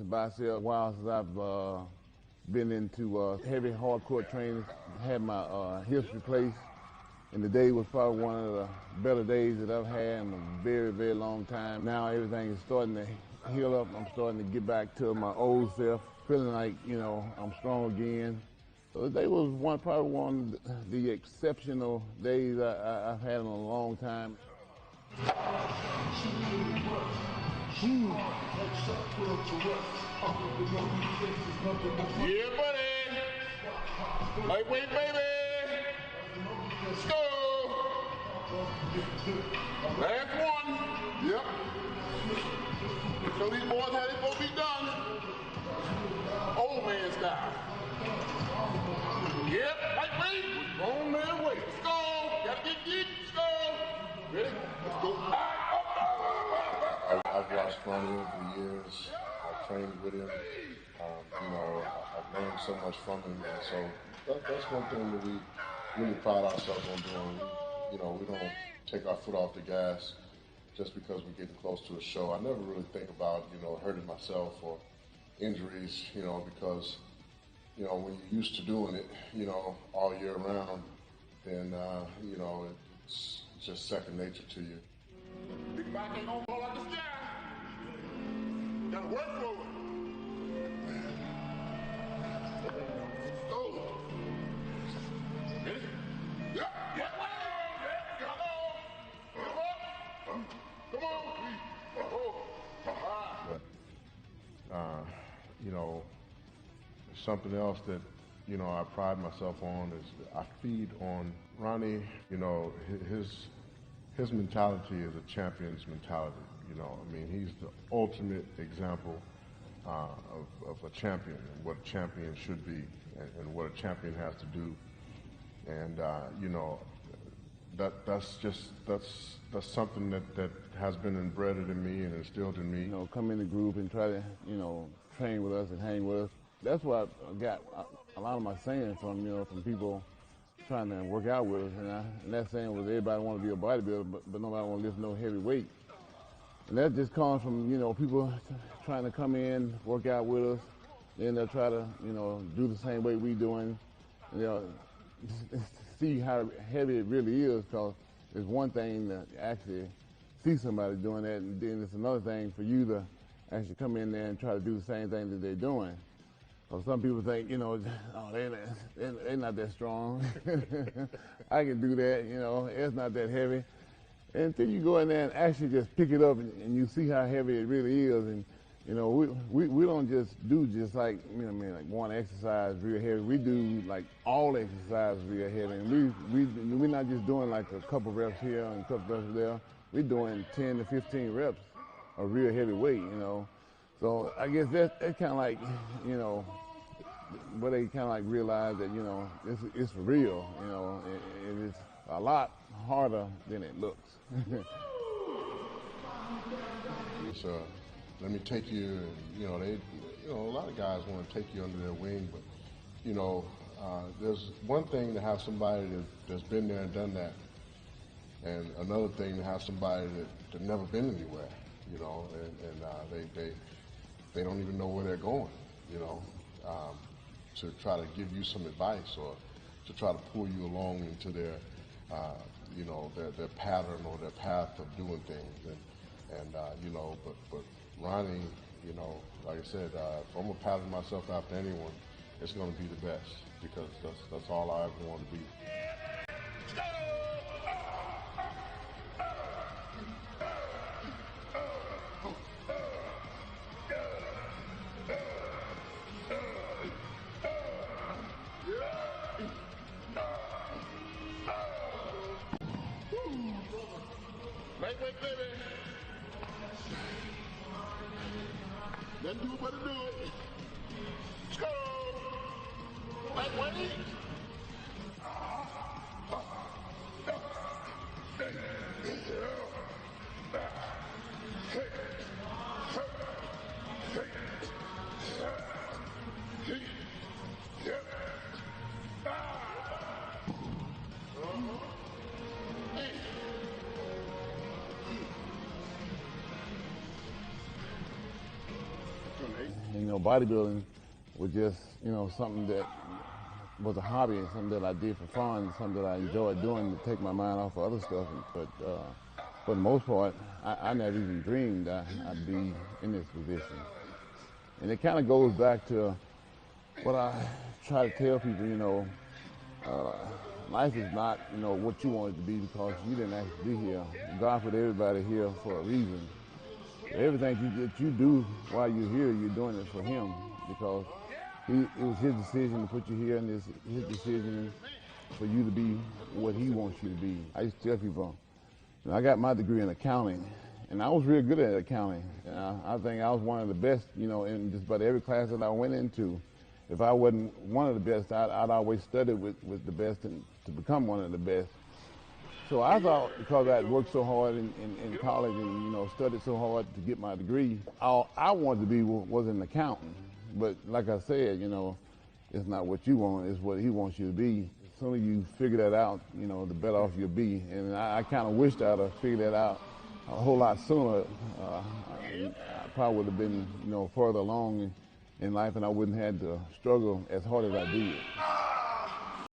and biceps. A while since I've been into heavy hardcore training. Had my hips replaced, and the day was probably one of the better days that I've had in a very, very long time. Now everything is starting to heal up. I'm starting to get back to my old self, feeling like, you know, I'm strong again. So today was probably one of the exceptional days I've had in a long time. Yeah, buddy. Lightweight, baby. Let's go. Last one. Yep. Show these boys how they supposed to be done. Old man style. Yep, lightweight. Grown man weight. Let's go. Gotta get deep. Let's go. Ready? Let's go. I've watched Ronnie over the years. I've trained with him. You know, I've learned so much from him, and so that's one thing that we really pride ourselves on doing. You know, we don't take our foot off the gas just because we're getting close to a show. I never really think about, you know, hurting myself or injuries, you know, because, you know, when you're used to doing it, you know, all year round, then, you know, it's just second nature to you. Big back ain't gonna fall like the sky. Gotta work for it. Go. Ready? Yeah. Yeah. Come on. Come on. But, you know, something else that, you know, I pride myself on is I feed on Ronnie. You know, his mentality is a champion's mentality. You know, I mean, he's the ultimate example of a champion and what a champion should be and what a champion has to do. And, you know, that's something that has been embedded in me and instilled in me. You know, come in the group and try to, you know, train with us and hang with us. That's where I got a lot of my saying from, you know, from people trying to work out with us. And that saying was everybody want to be a bodybuilder, but nobody want to lift no heavy weight. And that just comes from, you know, people trying to come in, work out with us, then they'll try to, you know, do the same way we doing. And they'll see how heavy it really is, because it's one thing to actually see somebody doing that, and then it's another thing for you to actually come in there and try to do the same thing that they're doing. So some people think, you know, oh, they're not that strong. I can do that, you know, it's not that heavy. And until you go in there and actually just pick it up and you see how heavy it really is. And, you know, we don't just do just like, you know, I mean, like one exercise real heavy. We do like all exercises real heavy. And we're not just doing like a couple reps here and a couple reps there. We're doing 10 to 15 reps of real heavy weight, you know. So I guess that's kind of like, you know, where they kind of like realize that, you know, it's for real, you know, and it's a lot harder than it looks. So let me take you, you know, a lot of guys want to take you under their wing, but, you know, there's one thing to have somebody that's been there and done that, and another thing to have somebody that never been anywhere, you know, and they don't even know where they're going, you know, to try to give you some advice or to try to pull you along into their, you know, their pattern or their path of doing things. And you know, but Ronnie, you know, like I said, if I'm gonna pattern myself after anyone, it's gonna be the best, because that's all I ever want to be. Lightweight, baby. Then do what to do. Let's go. Lightweight. And, bodybuilding was just, something that was a hobby and something that I did for fun, something that I enjoyed doing to take my mind off of other stuff. But for the most part, I never even dreamed I'd be in this position. And it kind of goes back to what I try to tell people, life is not, what you want it to be because you didn't actually be here. God put everybody here for a reason. Everything that you do while you're here, you're doing it for him because it was his decision to put you here, and it's his decision for you to be what he wants you to be. I used to tell people, I got my degree in accounting, and I was real good at accounting. I think I was one of the best, in just about every class that I went into. If I wasn't one of the best, I'd always study with the best and to become one of the best. So I thought because I'd worked so hard in college and, studied so hard to get my degree, all I wanted to be was an accountant. But like I said, it's not what you want, it's what he wants you to be. The sooner you figure that out, the better off you'll be. And I kind of wished I'd have figured that out a whole lot sooner. I probably would have been, further along in life, and I wouldn't have had to struggle as hard as I did.